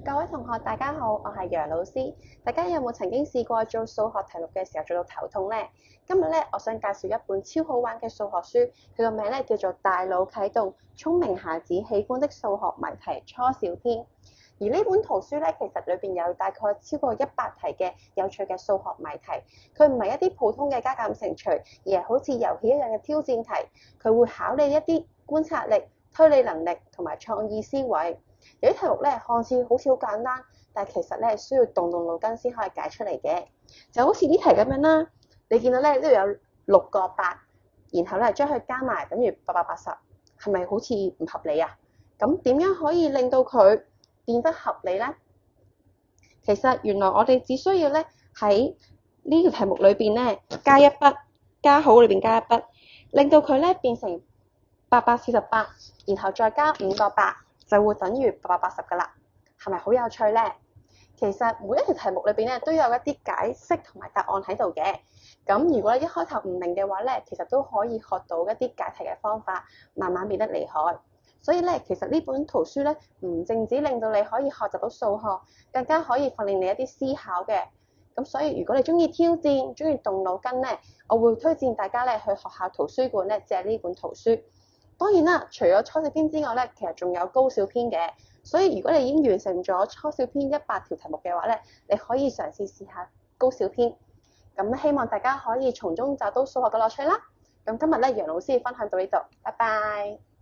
各位同學，大家好，我係楊老師。大家有冇曾經試過做數學題目嘅時候做到頭痛呢？今日咧，我想介紹一本超好玩嘅數學書，佢個名咧叫做《大腦啟動：聰明孩子喜歡的數學謎題初小篇》。而呢本圖書咧，其實裏邊有大概超過100題嘅有趣嘅數學謎題。佢唔係一啲普通嘅加減乘除，而係好似遊戲一樣嘅挑戰題。佢會考你一啲觀察力、推理能力同埋創意思維。有啲題目咧，看似好簡單，但係其實咧需要動腦筋先可以解出嚟嘅。就好似呢題咁樣啦，你見到咧呢度有6個8，然後咧將佢加埋等於880，係咪好似唔合理啊？咁點樣可以令到佢變得合理呢？其實原來我哋只需要咧喺呢條題目裏邊咧加一筆，加號裏邊加一筆，令到佢咧變成848，然後再加5個8。就會等於880㗎啦，係咪好有趣呢？其實每一條題目裏邊咧都有一啲解釋同埋答案喺度嘅。咁如果你一開頭唔明嘅話咧，其實都可以學到一啲解題嘅方法，慢慢變得厲害。所以咧，其實呢本圖書咧唔淨止令到你可以學習到數學，更加可以訓練你一啲思考嘅。咁所以如果你中意挑戰、中意動腦筋咧，我會推薦大家咧去學校圖書館咧借呢本圖書。當然啦，除咗初小篇之外咧，其實仲有高小篇嘅。所以如果你已經完成咗初小篇100條題目嘅話咧，你可以嘗試試下高小篇。咁希望大家可以從中找到數學嘅樂趣啦。咁今日咧，楊老師分享到呢度，拜拜。